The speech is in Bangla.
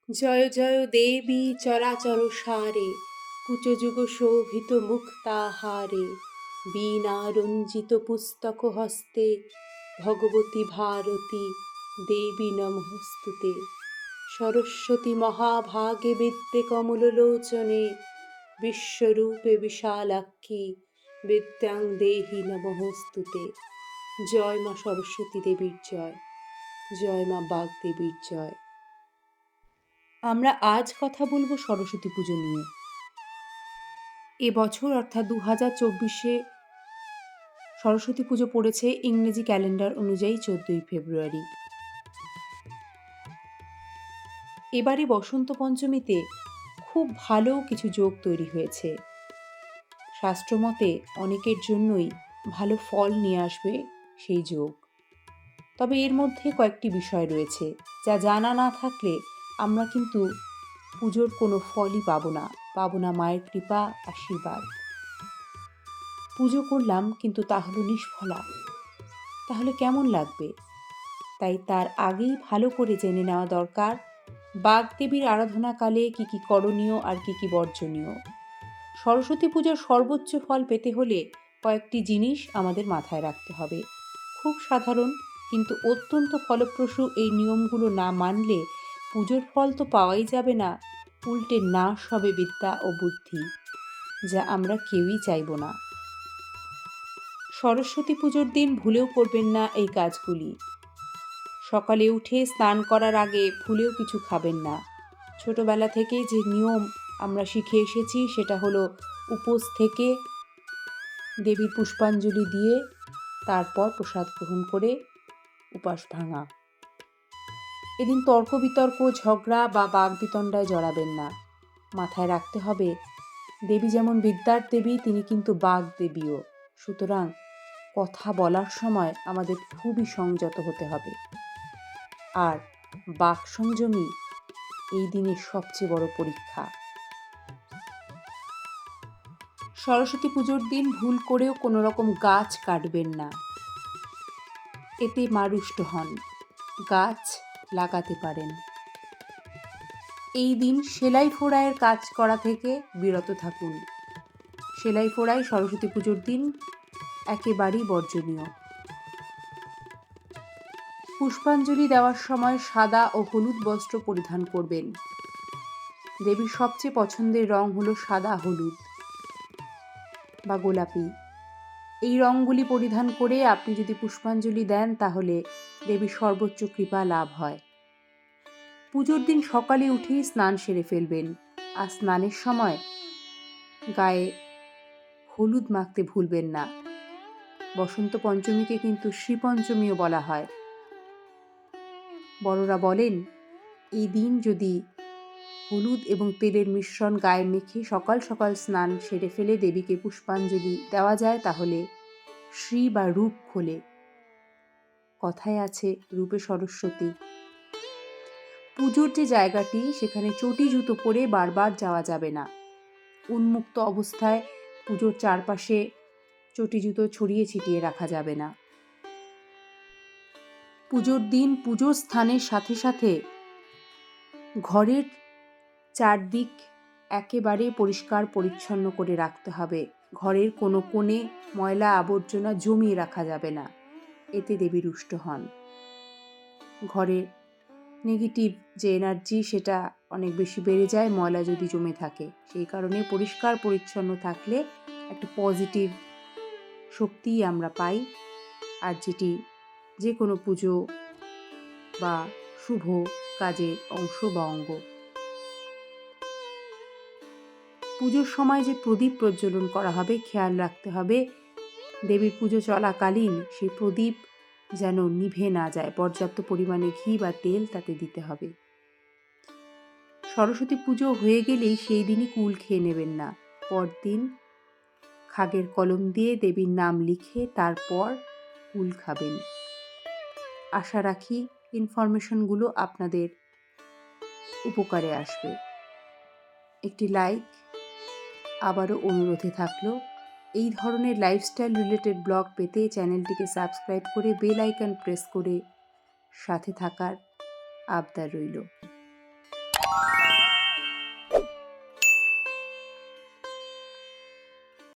জয় জয় দেবী চরাচর সারে, কুচযুগ শোভিত মুক্তাহারে, বীণা রঞ্জিত পুস্তক হস্তে, ভগবতী ভারতী দেবী নমস্তুতে। সরস্বতী মহাভাগে বিদ্যে কমললোচনে, বিশ্বরূপে বিশালাক্ষী বিদ্যাং দেহি নমস্তুতে। জয় মা সরস্বতী দেবীর জয়, জয় মা বাগদেবীর জয়। আমরা আজ কথা বলবো সরস্বতী পুজো নিয়ে। এবছর অর্থাৎ 2024 সরস্বতী পুজো পড়েছে ইংরেজি ক্যালেন্ডার অনুযায়ী 14ই ফেব্রুয়ারি। এবারে বসন্ত পঞ্চমীতে খুব ভালো কিছু যোগ তৈরি হয়েছে। শাস্ত্রমতে অনেকের জন্যই ভালো ফল নিয়ে আসবে সেই যোগ। তবে এর মধ্যে কয়েকটি বিষয় রয়েছে যা জানা না থাকলে আমরা কিন্তু পুজোর কোনো ফলই পাবো না মায়ের কৃপা আশীর্বাদ। পুজো করলাম কিন্তু তা হলো নিষ্ফলা, তাহলে কেমন লাগবে? তাই তার আগেই ভালো করে জেনে নেওয়া দরকার বাগদেবীর আরাধনাকালে কি কি করণীয় আর কি কি বর্জনীয়। সরস্বতী পুজোর সর্বোচ্চ ফল পেতে হলে কয়েকটি জিনিস আমাদের মাথায় রাখতে হবে। খুব সাধারণ কিন্তু অত্যন্ত ফলপ্রসূ এই নিয়মগুলো না মানলে পুজোর ফল তো পাওয়াই যাবে না, উল্টে নাশ হবে বিদ্যা ও বুদ্ধি, যা আমরা কেউই চাইব না। সরস্বতী পুজোর দিন ভুলেও করবেন না এই কাজগুলি। সকালে উঠে স্নান করার আগে ভুলেও কিছু খাবেন না। ছোটবেলা থেকে যে নিয়ম আমরা শিখে এসেছি সেটা হলো উপোস থেকে দেবীর পুষ্পাঞ্জলি দিয়ে তারপর প্রসাদ গ্রহণ করে উপাস ভাঙা। এদিন তর্ক বিতর্ক, ঝগড়া বা বাগবিতণ্ডায় জড়াবেন না। মাথায় রাখতে হবে দেবী যেমন বিদ্যার দেবী, তিনি কিন্তু বাগদেবীও। সুতরাং কথা বলার সময় আমাদের খুবই সংযত হতে হবে। আর বাক সংযমী এই দিনের সবচেয়ে বড় পরীক্ষা। সরস্বতী পুজোর দিন ভুল করেও কোনো রকম গাছ কাটবেন না, এতে মা রুষ্ট হন। গাছ লাগাতে পারেন। এই দিন সেলাই ফোড়াইয়ের কাজ করা থেকে বিরত থাকুন। সেলাই ফোড়াই সরস্বতী পুজোর দিন একেবারেই বর্জনীয়। পুষ্পাঞ্জলি দেওয়ার সময় সাদা ও হলুদ বস্ত্র পরিধান করবেন। দেবীর সবচেয়ে পছন্দের রং হলো সাদা, হলুদ বা গোলাপি। এই রঙগুলি পরিধান করে আপনি যদি পুষ্পাঞ্জলি দেন তাহলে দেবীর সর্বোচ্চ কৃপা লাভ হয়। পুজোর দিন সকালে উঠেই স্নান সেরে ফেলবেন। আর স্নানের সময় গায়ে হলুদ মাখতে ভুলবেন না। বসন্ত পঞ্চমীকে কিন্তু শ্রীপঞ্চমীও বলা হয়। বড়রা বলেন এই দিন যদি হলুদ এবং তেলের মিশ্রণ গায়ে মেখে সকাল সকাল স্নান সেরে ফেলে দেবীকে পুষ্পাঞ্জলি দেওয়া যায় তাহলে শ্রী বা রূপ খোলে। কথায় আছে রূপে সরস্বতী। পুজোর যে জায়গাটি সেখানে চটি জুতো পরে বারবার যাওয়া যাবে না। উন্মুক্ত অবস্থায় পুজোর চারপাশে চটি জুতো ছড়িয়ে ছিটিয়ে রাখা যাবে না। পুজোর দিন পুজোর স্থানের সাথে সাথে ঘরের চারদিক একেবারে পরিষ্কার পরিচ্ছন্ন করে রাখতে হবে। ঘরের কোনো কোণে ময়লা আবর্জনা জমিয়ে রাখা যাবে না, এতে দেবী রুষ্ট হন। ঘরে নেগেটিভ যে এনার্জি সেটা অনেক বেশি বেড়ে যায় ময়লা যদি জমে থাকে। সেই কারণে পরিষ্কার পরিচ্ছন্ন থাকলে একটা পজিটিভ শক্তি আমরা পাই, আর যেটি যে কোনো পুজো বা শুভ কাজের অংশ বা অঙ্গ। পুজোর সময় যে প্রদীপ প্রজ্বলন করা হবে খেয়াল রাখতে হবে দেবীর পুজো চলাকালীন সেই প্রদীপ যেন নিভে না যায়। পর্যাপ্ত পরিমাণে ঘি বা তেল তাতে দিতে হবে। সরস্বতী পুজো হয়ে গেলেই সেই দিনই কুল খেয়ে নেবেন না। পরদিন খাগের কলম দিয়ে দেবীর নাম লিখে তারপর কুল খাবেন। আশা রাখি ইনফরমেশনগুলো আপনাদের উপকারে আসবে। একটি লাইক আবারও অনুরোধে থাকলো। এই ধরনের লাইফস্টাইল রিলেটেড ব্লগ পেতে চ্যানেলটিকে সাবস্ক্রাইব করে বেল আইকন প্রেস করে সাথে থাকার আবদার রইল।